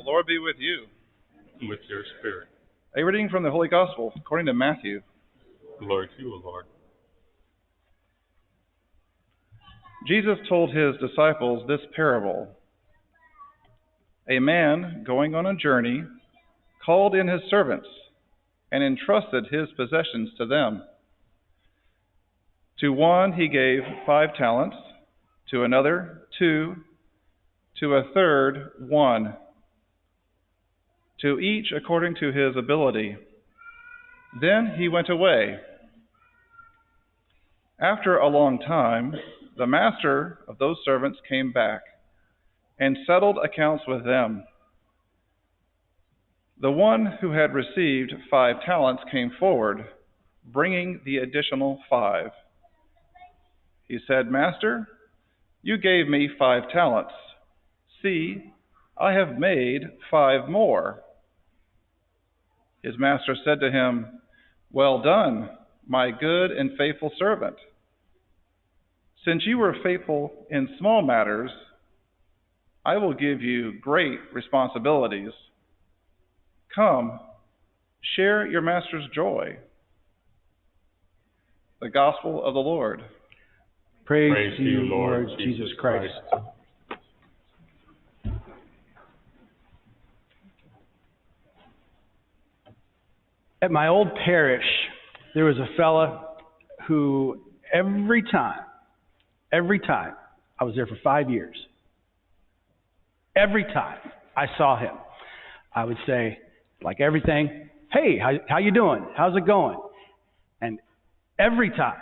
The Lord be with you. With your spirit. A reading from the Holy Gospel according to Matthew. Glory to you, O Lord. Jesus told his disciples this parable. A man going on a journey called in his servants and entrusted his possessions to them. To one he gave 5 talents, to another 2, to a third 1, to each according to his ability. Then he went away. After a long time, the master of those servants came back and settled accounts with them. The one who had received 5 talents came forward, bringing the additional 5. He said, "Master, you gave me 5 talents. See, I have made 5 more." His master said to him, "Well done, my good and faithful servant. Since you were faithful in small matters, I will give you great responsibilities. Come, share your master's joy." The Gospel of the Lord. Praise to you, Lord Jesus Christ. At my old parish, there was a fella who every time, I was there for 5 years, every time I saw him, I would say, like everything, "Hey, how you doing? How's it going?" And every time,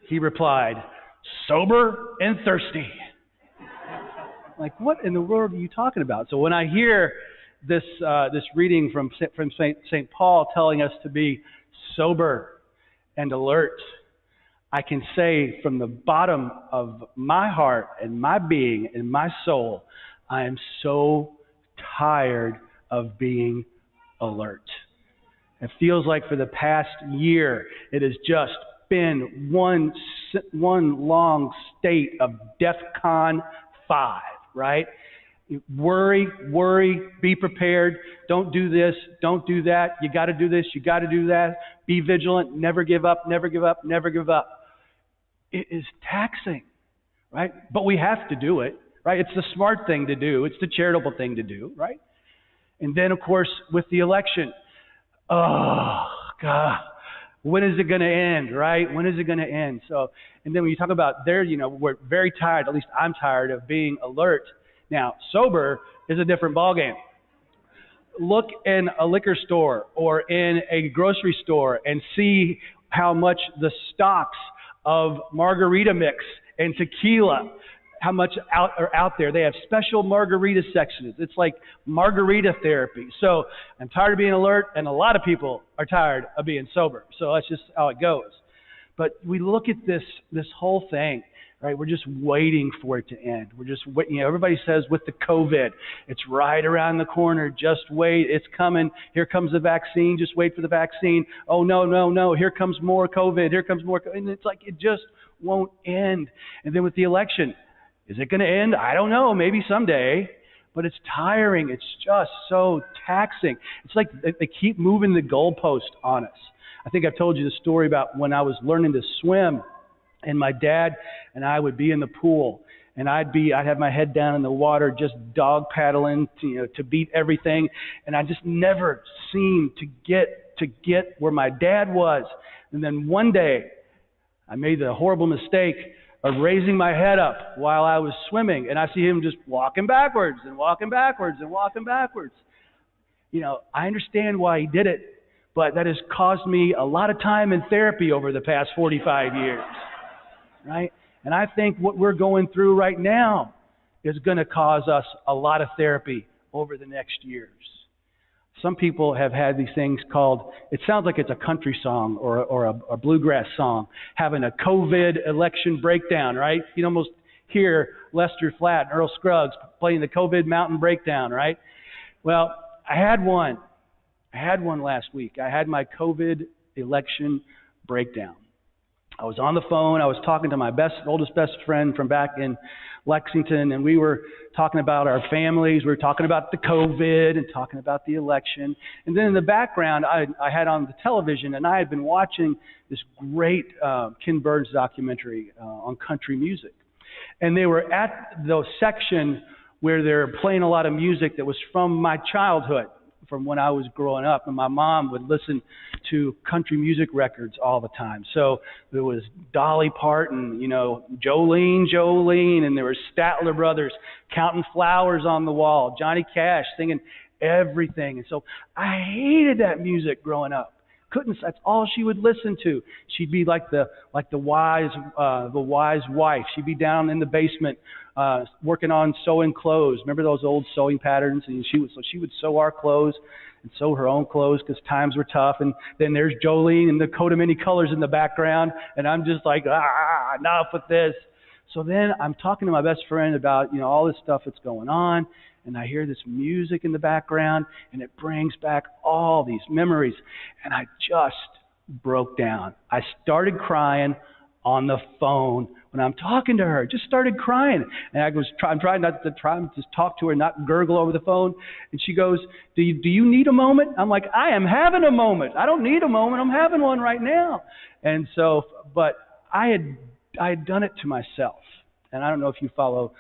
he replied, "Sober and thirsty." Like, what in the world are you talking about? So when I hear this reading from St. Paul telling us to be sober and alert, I can say from the bottom of my heart and my being and my soul, I am so tired of being alert. It feels like for the past year, it has just been one long state of DEFCON 5, right? Worry, be prepared, don't do this, don't do that, you got to do this, you got to do that, be vigilant, never give up, never give up, never give up. It is taxing, right? But we have to do it, right? It's the smart thing to do. It's the charitable thing to do, right? And then, of course, with the election, oh, God, when is it going to end, right? When is it going to end? So, and then when you talk about there, we're very tired, at least I'm tired of being alert. Now, sober is a different ballgame. Look in a liquor store or in a grocery store and see how much the stocks of margarita mix and tequila, how much are out there. They have special margarita sections. It's like margarita therapy. So I'm tired of being alert, and a lot of people are tired of being sober. So that's just how it goes. But we look at this whole thing, right? We're just waiting for it to end. We're just waiting. Everybody says with the COVID, it's right around the corner. Just wait. It's coming. Here comes the vaccine. Just wait for the vaccine. Oh, no. Here comes more COVID. Here comes more COVID. And it's like it just won't end. And then with the election, is it going to end? I don't know. Maybe someday. But it's tiring. It's just so taxing. It's like they keep moving the goalpost on us. I think I've told you the story about when I was learning to swim, and my dad and I would be in the pool, and I'd have my head down in the water, just dog paddling, to beat everything, and I just never seemed to get where my dad was. And then one day, I made the horrible mistake of raising my head up while I was swimming, and I see him just walking backwards and walking backwards and walking backwards. I understand why he did it, but that has caused me a lot of time in therapy over the past 45 years. Right? And I think what we're going through right now is going to cause us a lot of therapy over the next years. Some people have had these things called, it sounds like it's a country song or a bluegrass song, having a COVID election breakdown, right? You can almost hear Lester Flatt and Earl Scruggs playing the COVID mountain breakdown, right? Well, I had one last week. I had my COVID election breakdown. I was on the phone. I was talking to my oldest best friend from back in Lexington, and we were talking about our families. We were talking about the COVID and talking about the election. And then in the background, I had on the television, and I had been watching this great Ken Burns documentary on country music. And they were at the section where they're playing a lot of music that was from my childhood, from when I was growing up. And my mom would listen to country music records all the time. So there was Dolly Parton, Jolene, and there were Statler Brothers counting flowers on the wall, Johnny Cash singing everything. And so I hated that music growing up. That's all she would listen to. She'd be like the wise wife. She'd be down in the basement working on sewing clothes. Remember those old sewing patterns? And she would sew our clothes and sew her own clothes because times were tough. And then there's Jolene and the coat of many colors in the background, and I'm just like, enough with this. So then I'm talking to my best friend about all this stuff that's going on. And I hear this music in the background, and it brings back all these memories. And I just broke down. I started crying on the phone when I'm talking to her. Just started crying. And I'm trying not to just talk to her, not gurgle over the phone. And she goes, do you need a moment? I'm like, I am having a moment. I don't need a moment. I'm having one right now. And so, but I had done it to myself. And I don't know if you follow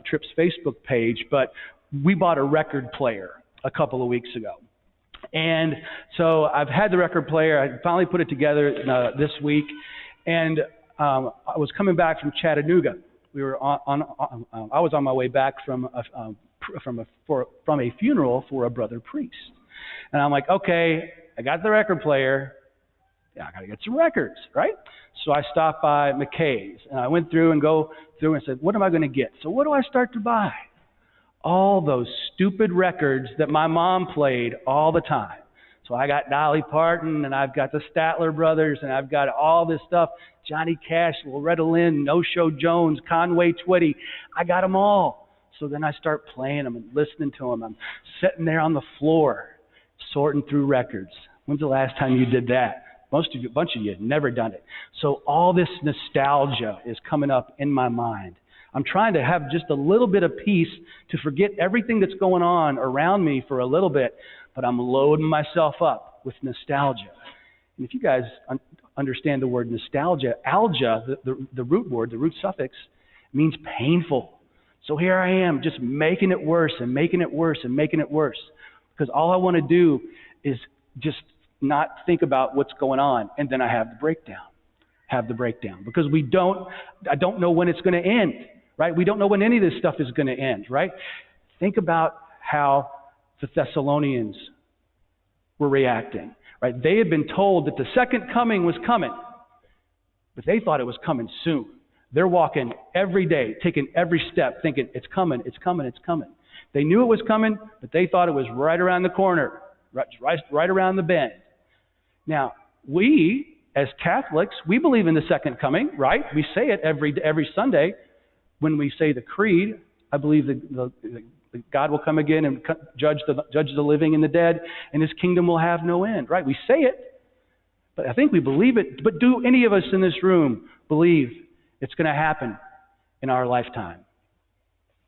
Tripp's Facebook page, but we bought a record player a couple of weeks ago. And so I've had the record player. I finally put it together this week. And I was coming back from Chattanooga. We were I was on my way back from a funeral for a brother priest. And I'm like, okay, I got the record player. Yeah, I got to get some records, right? So I stopped by McKay's, and I went through and said, what am I going to get? So what do I start to buy? All those stupid records that my mom played all the time. So I got Dolly Parton, and I've got the Statler Brothers, and I've got all this stuff. Johnny Cash, Loretta Lynn, No-Show Jones, Conway Twitty. I got them all. So then I start playing them and listening to them. I'm sitting there on the floor, sorting through records. When's the last time you did that? A bunch of you have never done it. So all this nostalgia is coming up in my mind. I'm trying to have just a little bit of peace to forget everything that's going on around me for a little bit, but I'm loading myself up with nostalgia. And if you guys understand the word nostalgia, algia, the root word, the root suffix, means painful. So here I am just making it worse and making it worse and making it worse, because all I want to do is just not think about what's going on, and then I have the breakdown. Because I don't know when it's going to end, right? We don't know when any of this stuff is going to end, right? Think about how the Thessalonians were reacting, right? They had been told that the second coming was coming, but they thought it was coming soon. They're walking every day, taking every step, thinking it's coming, it's coming, it's coming. They knew it was coming, but they thought it was right around the corner, right around the bend. Now, we, as Catholics, we believe in the second coming, right? We say it every Sunday when we say the creed. I believe that God will come again and judge the living and the dead, and His kingdom will have no end, right? We say it, but I think we believe it. But do any of us in this room believe it's going to happen in our lifetime?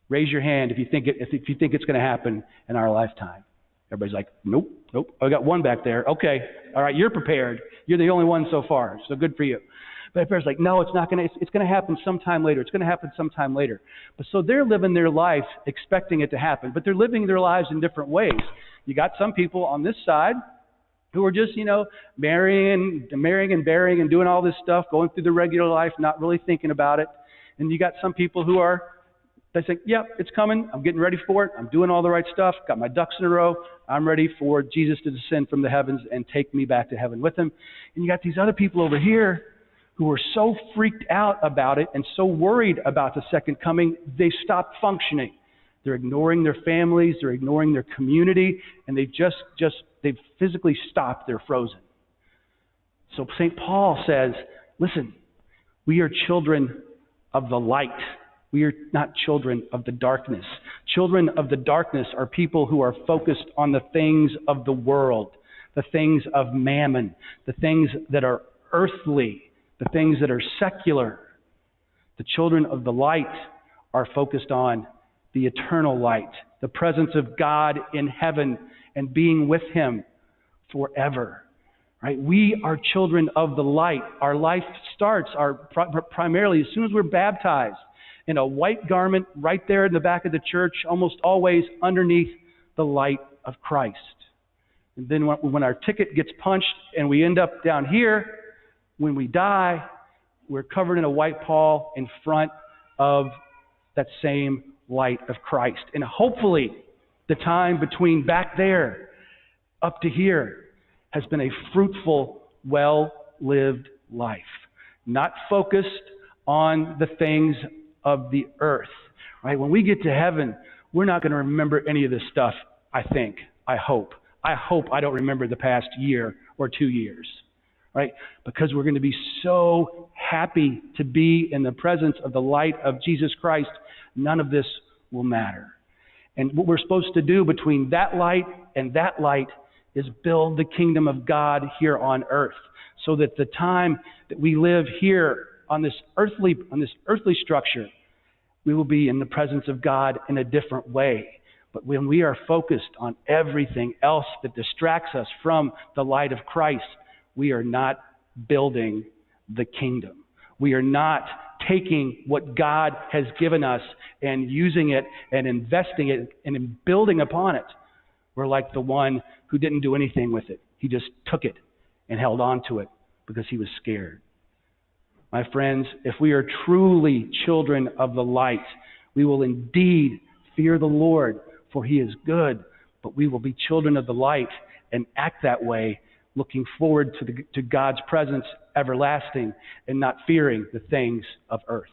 Raise your hand if you think it's going to happen in our lifetime. Everybody's like, nope. I got one back there. Okay. All right. You're prepared. You're the only one so far. So good for you. But everybody's like, no, it's not going to, it's going to happen sometime later. It's going to happen sometime later. But so they're living their life expecting it to happen, but they're living their lives in different ways. You got some people on this side who are just, marrying and burying and doing all this stuff, going through the regular life, not really thinking about it. And you got some people who they think, yep, it's coming. I'm getting ready for it. I'm doing all the right stuff. Got my ducks in a row. I'm ready for Jesus to descend from the heavens and take me back to heaven with Him. And you got these other people over here who are so freaked out about it and so worried about the second coming, they stop functioning. They're ignoring their families. They're ignoring their community. And they've physically stopped. They're frozen. So St. Paul says, listen, we are children of the light. We are not children of the darkness. Children of the darkness are people who are focused on the things of the world, the things of mammon, the things that are earthly, the things that are secular. The children of the light are focused on the eternal light, the presence of God in heaven and being with Him forever. Right? We are children of the light. Our life starts primarily as soon as we're baptized in a white garment right there in the back of the church, almost always underneath the light of Christ. And then when our ticket gets punched and we end up down here, when we die, we're covered in a white pall in front of that same light of Christ. And hopefully the time between back there up to here has been a fruitful, well-lived life. Not focused on the things of the earth. Right? When we get to heaven, we're not going to remember any of this stuff, I think. I hope. I hope I don't remember the past year or 2 years. Right? Because we're going to be so happy to be in the presence of the light of Jesus Christ, none of this will matter. And what we're supposed to do between that light and that light is build the kingdom of God here on earth, so that the time that we live here on this earthly structure, we will be in the presence of God in a different way. But when we are focused on everything else that distracts us from the light of Christ, we are not building the kingdom. We are not taking what God has given us and using it and investing it and building upon it. We're like the one who didn't do anything with it. He just took it and held on to it because he was scared. My friends, if we are truly children of the light, we will indeed fear the Lord, for He is good, but we will be children of the light and act that way, looking forward to God's presence everlasting and not fearing the things of earth.